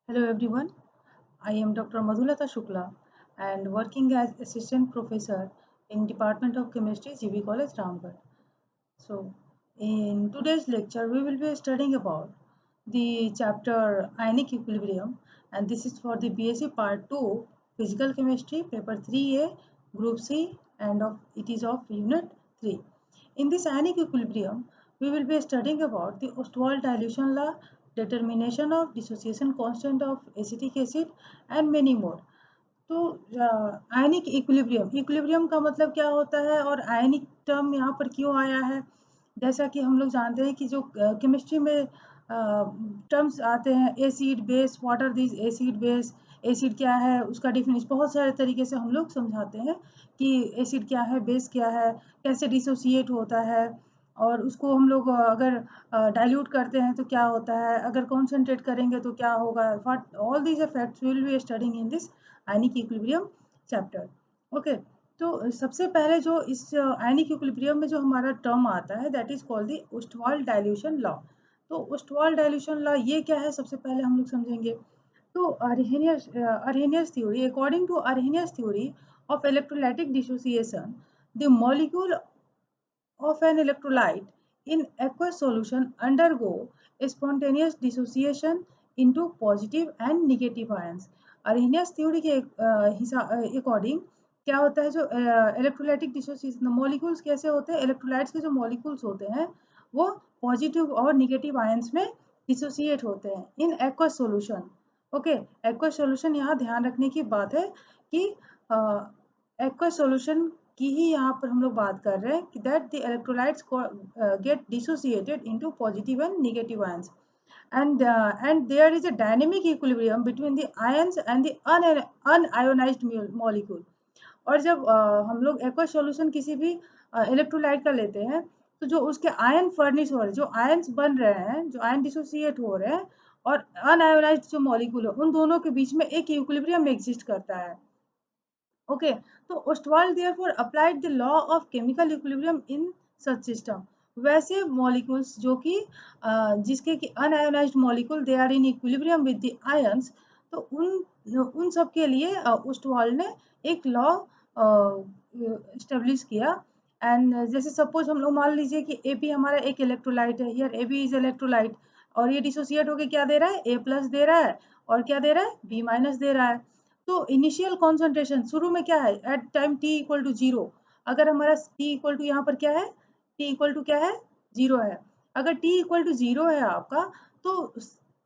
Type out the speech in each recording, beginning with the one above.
Hello everyone, I am Dr. Madhulata Shukla and working as Assistant Professor in Department of Chemistry, GB College, Ramgarh. So, in today's lecture, we will be studying about the chapter Ionic Equilibrium, and this is for the BSc Part 2, Physical Chemistry, Paper 3A, Group C, and it is of Unit 3. In this Ionic Equilibrium, we will be studying about the Ostwald dilution law, determination of dissociation constant of acetic acid, and many more. तो ionic equilibrium का मतलब क्या होता है और आयनिक term यहाँ पर क्यों आया है। जैसा कि हम लोग जानते हैं कि जो केमिस्ट्री में टर्म्स आते हैं, acid base, what are this acid base, acid क्या है उसका डेफिनेशन बहुत सारे तरीके से हम लोग समझाते हैं कि एसिड क्या है, बेस क्या है, कैसे डिसोसिएट होता है, और उसको हम लोग अगर डाइल्यूट करते हैं तो क्या होता है, अगर कॉन्सेंट्रेट करेंगे तो क्या होगा। What all these effects will be studying in this ionic equilibrium chapter. Okay, तो सबसे पहले जो इस आयनिक इक्विलिब्रियम में जो हमारा टर्म आता है that is called the Ostwald dilution law. तो ओस्टवाल्ड डाइल्यूशन लॉ ये क्या है, सबसे पहले हम लोग समझेंगे। तो Arrhenius theory, according to Arrhenius theory of electrolytic dissociation, the molecule of an electrolyte in aqueous solution undergo a spontaneous dissociation into positive and negative ions. Arrhenius theory के अकॉर्डिंग क्या होता है, जो इलेक्ट्रोलाइटिक डिसोसिएशन मॉलिक्यूल्स कैसे होते हैं, electrolytes के जो मॉलिक्यूल्स होते हैं वो पॉजिटिव और निगेटिव आयंस में डिसोसिएट होते हैं इन aqueous solution. Okay, aqueous solution, यहाँ ध्यान रखने की बात है कि एक्वस सॉल्यूशन की ही यहाँ पर हम लोग बात कर रहे हैं कि that the electrolytes get dissociated into positive and negative ions, and there is a dynamic equilibrium between the ions and the unionized molecule. और जब हम लोग एक्वा सॉल्यूशन किसी भी इलेक्ट्रोलाइट का लेते हैं तो जो उसके आयन फर्निश हो रहे हैं, जो आयन्स बन रहे हैं, जो आयन डिसोसिएट हो रहे हैं और अनआयोनाइज्ड जो मॉलिक्यूल है उन दोनों के बीच में एक इक्विलिब्रियम एग्जिस्ट करता है। ओके, तो Ostwald therefore applied the law of chemical equilibrium in such system. वैसे मॉलिक्यूल्स जो कि जिसके कि unionized molecule they are in equilibrium with the ions, तो उन सब के लिए ओस्टवाल्ड ने एक लॉ एस्टेब्लिश किया। एंड जैसे सपोज हम लोग मान लीजिए कि ए हमारा एक इलेक्ट्रोलाइट है, हियर ए इज इलेक्ट्रोलाइट, और ये डिसोसिएट होकर क्या दे रहा है, ए प्लस दे रहा है, और क्या दे रहा है, बी माइनस दे रहा है। तो इनिशियल कॉन्सेंट्रेशन शुरू में क्या है, at time T equal to zero, अगर हमारा टी इक्वल टू यहाँ पर क्या है, टी इक्वल टू क्या है, जीरो है। अगर टी इक्वल टू जीरो है आपका, तो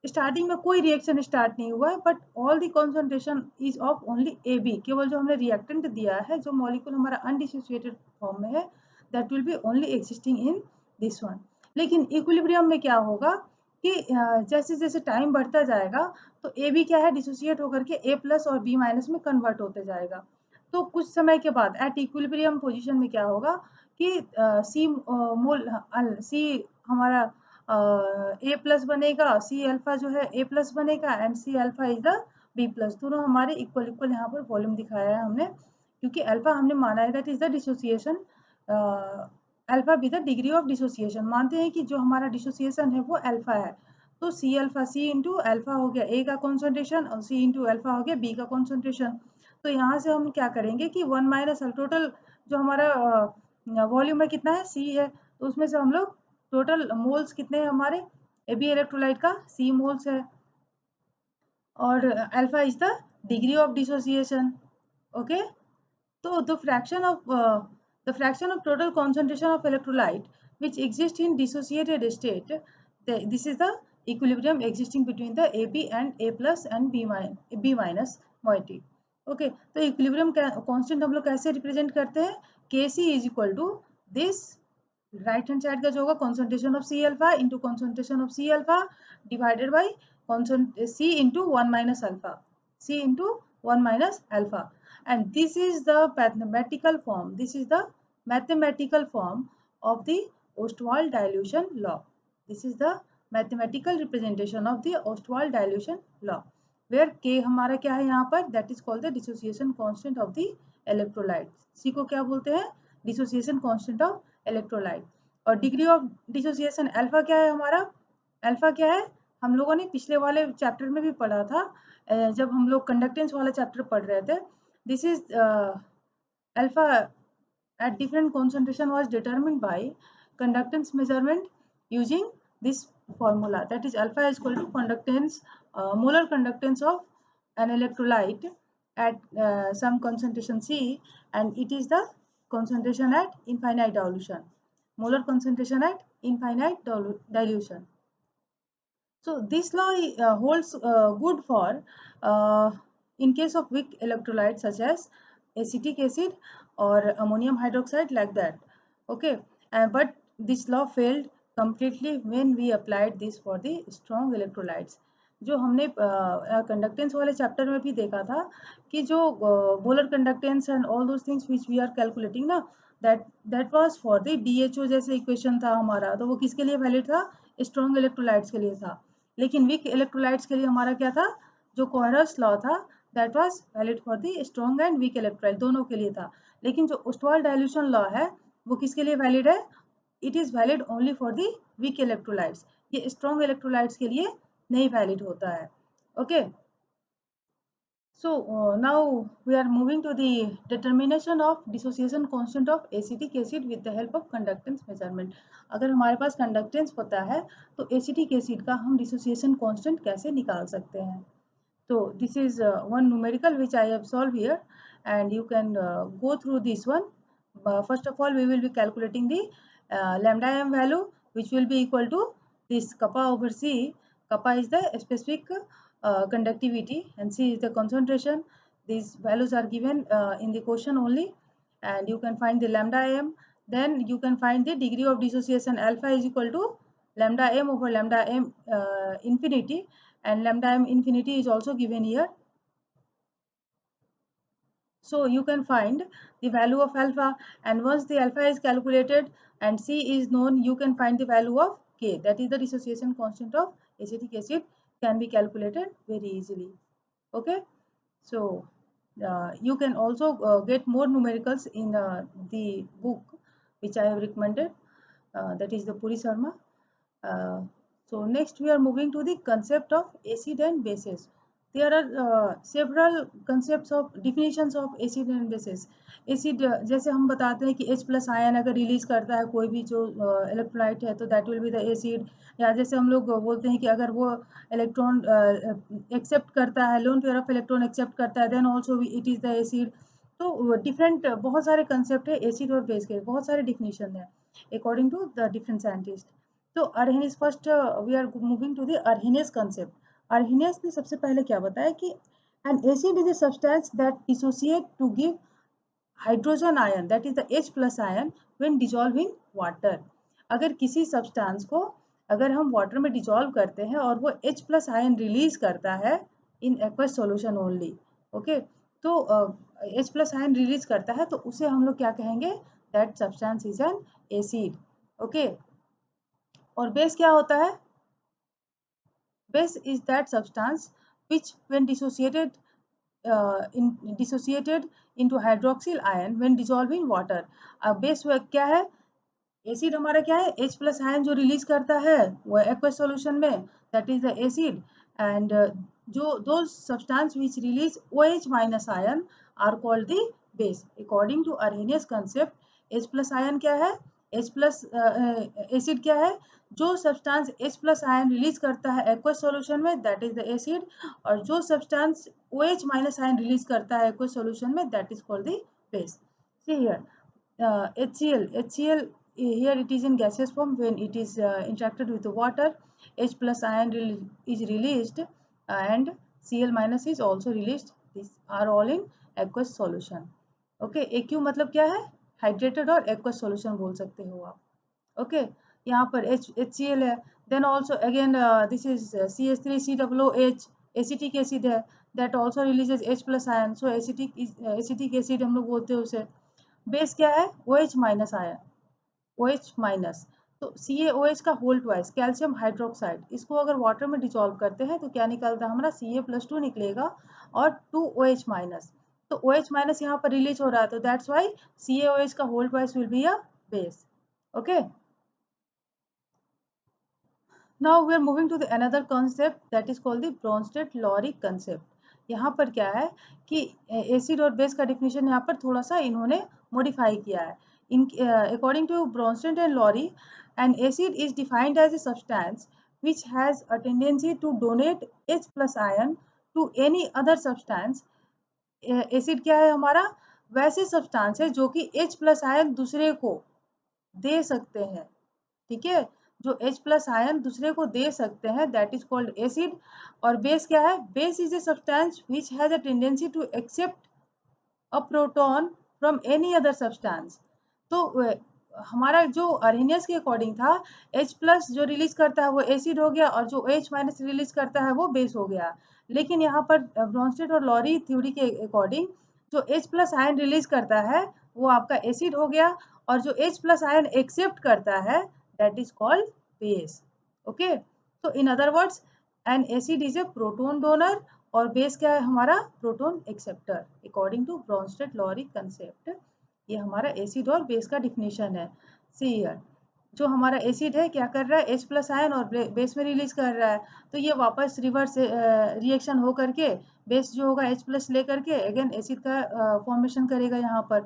स्टार्टिंग में कोई रिएक्शन स्टार्ट नहीं हुआ है, but all the concentration is of only A B, केवल जो हमने रिएक्टेंट दिया है, जो मॉलिक्यूल हमारा अनडिसोसिएटेड फॉर्म में है, that will be only existing in this one. लेकिन इक्विलिब्रियम में क्या होगा कि जैसे जैसे टाइम बढ़ता जाएगा तो ए बी क्या है, डिसोसिएट होकर के ए प्लस और बी माइनस में कन्वर्ट होते जाएगा। तो कुछ समय के बाद एट इक्विलिब्रियम पोजीशन में क्या होगा कि सी मोल सी हमारा ए प्लस बनेगा, सी अल्फा जो है ए प्लस बनेगा, and C alpha is the B plus. दोनों हमारे इक्वल इक्वल यहाँ पर वॉल्यूम दिखाया है हमने, क्योंकि अल्फा हमने माना है that is the dissociation, alpha भी द डिग्री ऑफ डिसोसिएशन, मानते हैं कि जो हमारा डिसोसिएशन है वो अल्फा है। तो C alpha, C into alpha हो गया ए का कॉन्सेंट्रेशन, और सी इंटू अल्फा हो गया बी का कॉन्सेंट्रेशन। तो यहाँ से हम क्या करेंगे कि वन माइनस टोटल जो हमारा वॉल्यूम है कितना है, सी है, तो उसमें से हम लोग टोटल मोल्स कितने हैं हमारे ए बी इलेक्ट्रोलाइट का, सी मोल्स है, और alpha is the degree of dissociation. Okay, so the fraction of total concentration of electrolyte which exist in dissociated state, this is the equilibrium existing between the AB and A plus and B minus moiety. Okay, तो equilibrium constant हम लोग कैसे represent करते हैं, Kc is equal to this right hand side का जो होगा concentration of C alpha into concentration of C alpha divided by C into one minus alpha, C into one minus alpha. and this is the mathematical form of the Ostwald dilution law. This is the mathematical representation of the Ostwald dilution law, where K हमारा क्या है यहाँ पर, that is called the dissociation constant of the electrolyte. C को क्या बोलते हैं, dissociation constant of electrolyte। और डिग्री ऑफ डिसोसिएशन अल्फा क्या है हमारा, अल्फा क्या है, हम लोगों ने पिछले वाले चैप्टर में भी पढ़ा था, जब हम लोग कंडक्टेंस वाला चैप्टर पढ़ रहे थे. This is alpha at different concentration was determined by conductance measurement using this formula, that is alpha is equal to conductance, molar conductance of an electrolyte at some concentration C, and it is the concentration at infinite dilution, molar concentration at infinite dilution. So this law holds good for in case of weak electrolytes such as acetic acid or ammonium hydroxide, like that. Okay, but this law failed completely when we applied this for the strong electrolytes. जो हमने conductance वाले chapter में भी देखा था कि जो molar conductance and all those things which we are calculating ना, that was for the DHO जैसे इक्वेशन था हमारा, तो वो किसके लिए वैलिड था? स्ट्रॉन्ग इलेक्ट्रोलाइट्स के लिए था. लेकिन वीक इलेक्ट्रोलाइट्स के लिए हमारा क्या था? जो कोहरस लॉ था that was valid for the strong and weak electrolyte, दोनों के लिए था. लेकिन जो ओस्टवाल डाइल्यूशन लॉ है वो किसके लिए वैलिड है? It is valid only for the weak electrolytes. ये स्ट्रॉन्ग इलेक्ट्रोलाइट्स के लिए नहीं वैलिड होता है. Okay, so now we are moving to the determination of dissociation constant of acetic acid with the help of conductance measurement. अगर हमारे पास conductance पता है तो एसिटिक एसिड का हम डिसोसिएशन कांस्टेंट कैसे निकाल सकते हैं? So this is one numerical which I have solved here, and you can go through this one. First of all, we will be calculating the lambda m value, which will be equal to this kappa over C. Kappa is the specific conductivity and C is the concentration. These values are given in the question only, and you can find the lambda m. Then you can find the degree of dissociation. Alpha is equal to lambda m over lambda m infinity, and lambda m infinity is also given here. So you can find the value of alpha, and once the alpha is calculated and C is known, you can find the value of K, that is the dissociation constant of acetic acid, can be calculated very easily. Okay, so you can also get more numericals in the book which I have recommended, that is the Puri Sharma. So next we are moving to the concept of acid and bases. There are several concepts of definitions of acid and bases. Acid जैसे हम बताते हैं कि H plus ion अगर release करता है कोई भी जो इलेक्ट्रोलाइट है तो that will be the acid. या जैसे हम लोग बोलते हैं कि अगर वो इलेक्ट्रॉन एक्सेप्ट करता है, lone pair of electron accept करता है, then also it is the acid. तो डिफरेंट बहुत सारे कंसेप्ट है एसिड और बेस के, बहुत सारे डिफिनीशन है according to the different scientist. तो Arrhenius first we are moving to the Arrhenius concept. Arrhenius ने सबसे पहले क्या बताया कि an acid is a substance that dissociate to give hydrogen ion, that is the H plus ion, when dissolved in water. अगर किसी substance को अगर हम वाटर में डिजोल्व करते हैं और वो H प्लस आयन रिलीज करता है इन एक्वस सॉल्यूशन ओनली, ओके, तो H प्लस आयन रिलीज करता है तो उसे हम लोग क्या कहेंगे? That substance is an acid. Okay, और बेस क्या होता है? Base is that substance which, when dissociated into hydroxyl ion when dissolved in water. अब base क्या है? एसिड हमारा क्या है? H प्लस आयन जो रिलीज करता है वो एक्वस सॉल्यूशन में, that is the acid. And जो those substance which release OH minus ion are called the base. According to Arrhenius concept, H plus ion क्या है? H प्लस एसिड क्या है? जो substance H plus ion release करता है aqueous solution में, that is the acid. और जो substance OH minus ion release करता है एक्वस सॉल्यूशन में, that is called the base. See here, HCl here it is in gaseous form. When it is interacted with the water, H plus ion is released and Cl minus is also released. These are all in aqueous solution. Okay, AQ मतलब क्या है? Hydrated और aqueous solution बोल सकते हो आप. Okay, यहाँ पर HCl है. Then also again this is CH3COOH, acetic acid है, that also releases H plus ion. So acetic acid हम लोग बोलते हैं उसे. बेस क्या है? OH minus ion, OH minus. तो CaOH का होल ट्वाइस कैल्शियम हाइड्रोक्साइड, इसको अगर वाटर में डिसॉल्व करते हैं तो क्या निकलता है हमारा? Ca+2 निकलेगा और 2OH माइनस. तो OH माइनस यहाँ पर रिलीज हो रहा है, तो दैट्स वाई CaOH का whole twice will be a base. Okay, Now we are moving to the another concept that is called the Bronsted-Lowry concept. यहाँ पर क्या है कि एसिड और बेस का डिफिनेशन यहाँ पर थोड़ा सा इन्होंने मॉडिफाई किया है. In according to Bronsted and Lowry, an acid is defined as a substance which has a tendency to donate H plus ion to any other substance. Acid क्या है हमारा? वैसे सब्सटेंस है जो कि H प्लस आयन दूसरे को दे सकते हैं. ठीक है, जो H प्लस आयन दूसरे को दे सकते हैं, दैट इज कॉल्ड एसिड. और बेस क्या है? Base is a substance which has a tendency to accept a proton from any other substance. तो हमारा जो अरेनियस के अकॉर्डिंग था, H प्लस जो रिलीज करता है वो एसिड हो गया, और जो H माइनस रिलीज करता है वो बेस हो गया. लेकिन यहाँ पर ब्रॉन्स्टेड और लॉरी थ्योरी के अकॉर्डिंग जो H प्लस आयन रिलीज करता है वो आपका एसिड हो गया, और जो H प्लस आयन एक्सेप्ट करता है that is called base. Okay, तो in other words an acid is a proton donor और बेस क्या है हमारा? Proton acceptor, according to Bronsted Lowry concept. ये हमारा एसिड और बेस का डिफिनेशन है. सी हियर, जो हमारा एसिड है क्या कर रहा है? H प्लस आयन और बेस में रिलीज कर रहा है, तो ये वापस रिवर्स रिएक्शन हो करके बेस जो होगा H प्लस लेकर के अगेन एसिड का फॉर्मेशन करेगा यहाँ पर.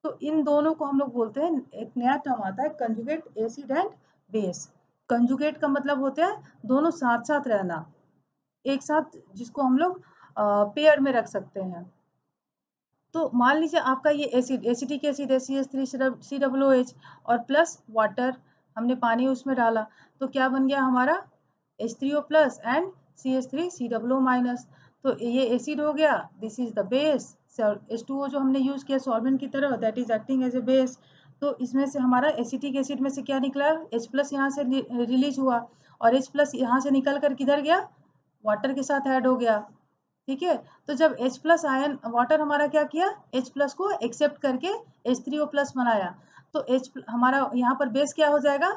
तो इन दोनों को हम लोग बोलते हैं, एक नया टर्म आता है conjugate acid and base. Conjugate का मतलब होता है दोनों साथ साथ रहना, एक साथ, जिसको हम लोग पेयर में रख सकते हैं. तो मान लीजिए आपका ये एसिड, एसिटिक एसिड है CH3COOH और प्लस वाटर, हमने पानी उसमें डाला, तो क्या बन गया हमारा? H3O plus and CH3COO minus. तो ये एसिड हो गया, this is the base. H2O जो हमने यूज किया सॉल्वेंट की तरह, that is acting as a base. तो इसमें से हमारा एसिटिक एसिड में से क्या निकला? H प्लस यहाँ से रिलीज हुआ, और H प्लस यहाँ से निकल कर किधर गया? वाटर के साथ ऐड हो गया. ठीक है, तो जब H प्लस आयन, वाटर हमारा क्या किया? H प्लस को एक्सेप्ट करके H3O प्लस बनाया, तो H हमारा यहाँ पर बेस क्या हो जाएगा?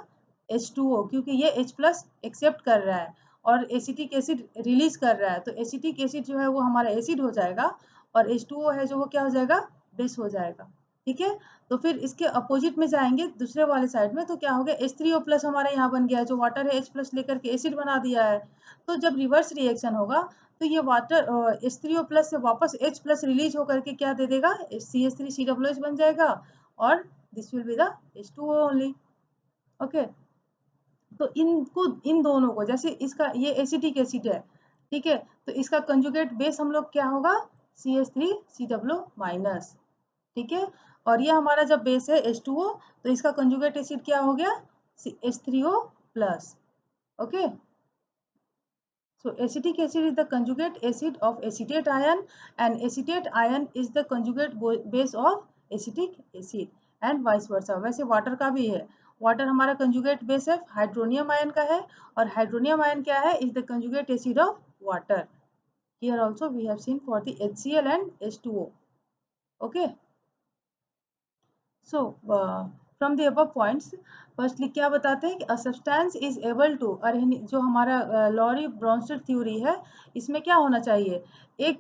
H2O, क्योंकि ये H प्लस एक्सेप्ट कर रहा है और एसिटिक एसिड रिलीज कर रहा है, तो एसिटिक एसिड जो है वो हमारा एसिड हो जाएगा, और H2O है जो वो क्या हो जाएगा? बेस हो जाएगा. ठीक है, तो फिर इसके अपोजिट में जाएंगे दूसरे वाले साइड में, तो क्या हो गया? H3O प्लस हमारा यहाँ बन गया है, जो वाटर है H प्लस लेकर के एसिड बना दिया है. तो जब रिवर्स रिएक्शन होगा तो ये वाटर H3O प्लस से वापस H प्लस रिलीज होकर के क्या दे देगा? CH3COOH बन जाएगा, और this will be the H2O only. Okay, तो इनको, इन दोनों को, जैसे इसका ये एसिटिक एसिड है, ठीक है, तो इसका कंजुगेट बेस हम लोग क्या होगा? CH3COO minus. ठीक है, और ये हमारा जब बेस है H2O, तो इसका कंजुगेट एसिड क्या हो गया? H3O plus. Okay, so acetic acid is the conjugate acid of acetate ion, and acetate ion is the conjugate base of acetic acid, and vice versa. वैसे वाटर का भी है, वाटर हमारा कंजुगेट बेस है hydronium ion का है, और hydronium ion क्या है? Is the conjugate acid of water. Here also we have seen for the HCl and H2O. Okay. So from the above points, firstly क्या बताते हैं कि a substance is able to, अरे जो हमारा लॉरी ब्रॉन्स्टेड थ्योरी है, इसमें क्या होना चाहिए? एक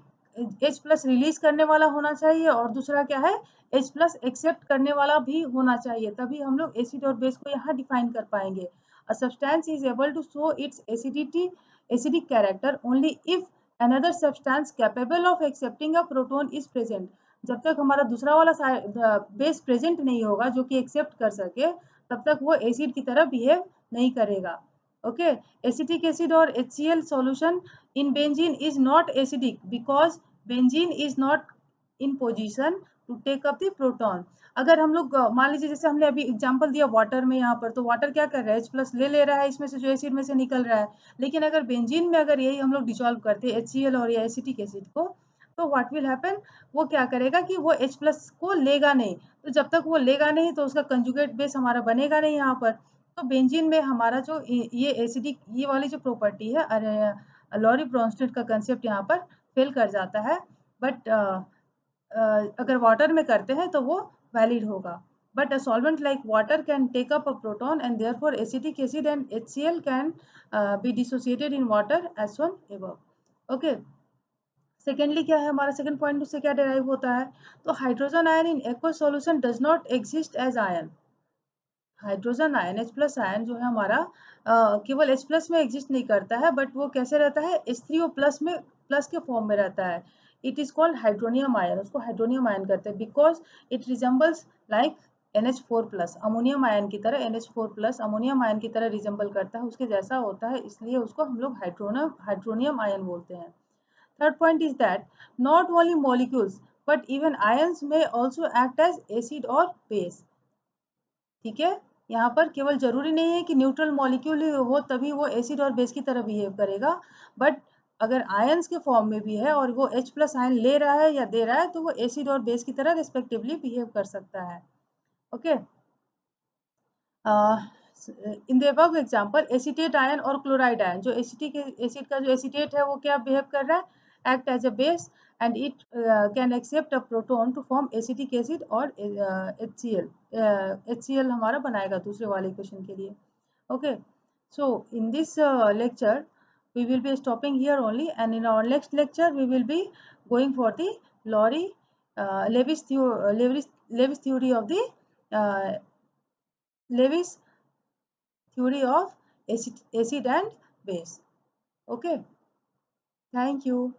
H प्लस रिलीज करने वाला होना चाहिए, और दूसरा क्या है? H प्लस एक्सेप्ट करने वाला भी होना चाहिए, तभी हम लोग एसिड और बेस को यहाँ डिफाइन कर पाएंगे. A substance is able to show its acidity, acidic character only if another substance capable of accepting a proton is present. जब तक हमारा दूसरा वाला बेस प्रेजेंट नहीं होगा जो कि एक्सेप्ट कर सके, तब तक वो एसिड की तरह बिहेव नहीं करेगा. ओके, एसिटिक एसिड और HCl solution in benzene is not acidic because benzene is not in position to take up the proton. अगर हम लोग मान लीजिए, जैसे हमने अभी एग्जांपल दिया वाटर में, यहाँ पर तो वाटर क्या कर रहा है? H प्लस ले रहा है इसमें से, जो एसिड में से निकल रहा है. लेकिन अगर बेंजीन में अगर यही हम लोग डिसॉल्व करते हैं HCl और या एसिटिक एसिड को, तो व्हाट विल हैपन? वो क्या करेगा कि वो H प्लस को लेगा नहीं. तो जब तक वो लेगा नहीं तो उसका कंजुगेट बेस हमारा बनेगा नहीं यहाँ पर. तो बेंजीन में हमारा जो ये एसिडिक, ये वाली जो प्रॉपर्टी है, अरे लॉरी ब्रॉन्स्टेड का कंसेप्ट यहाँ पर फेल कर जाता है. बट अगर वाटर में करते हैं तो वो वैलिड होगा. But a solvent like water can take up a proton, and therefore acetic acid and HCl can be dissociated in water as shown above. Okay. Secondly क्या है हमारा? सेकंड पॉइंट उससे क्या डिराइव होता है? तो hydrogen ion in aqueous solution does not exist as ion. Hydrogen ion H+ ion जो है हमारा केवल H+ में एग्जिस्ट नहीं करता है, बट वो कैसे रहता है, H3O+ में प्लस के फॉर्म में रहता है। It is called hydronium ion, उसको हाइड्रोनियम आयन कहते हैं because it resembles like NH4+, ammonium ion की तरह NH4+ अमोनियम आयन की तरह रिजेंबल करता है, उसके जैसा होता है, इसलिए उसको हम लोग हाइड्रोनियम आयन बोलते हैं। Third point is that not only molecules but even ions may also act as acid or base. ठीक है, यहाँ पर केवल जरूरी नहीं है कि न्यूट्रल मॉलिक्यूल हो तभी वो एसिड और बेस की तरह बिहेव करेगा, बट अगर आयंस के फॉर्म में भी है और वो H+ आयन ले रहा है या दे रहा है तो वो एसिड और बेस की तरह रिस्पेक्टिवली बिहेव कर सकता है। Okay, in the above example acetate ion और क्लोराइड आयन, जो एसिड का जो एसीटेट है वो क्या बिहेव कर रहा है, act as a base and it can accept a proton to form acetic acid और HCl, HCl हमारा बनाएगा दूसरे वाले इक्वेशन के लिए। Okay, so in this lecture we will be stopping here only, and in our next lecture we will be going for the Lewis theory of the uh, Lewis theory of acid and base. Okay, thank you.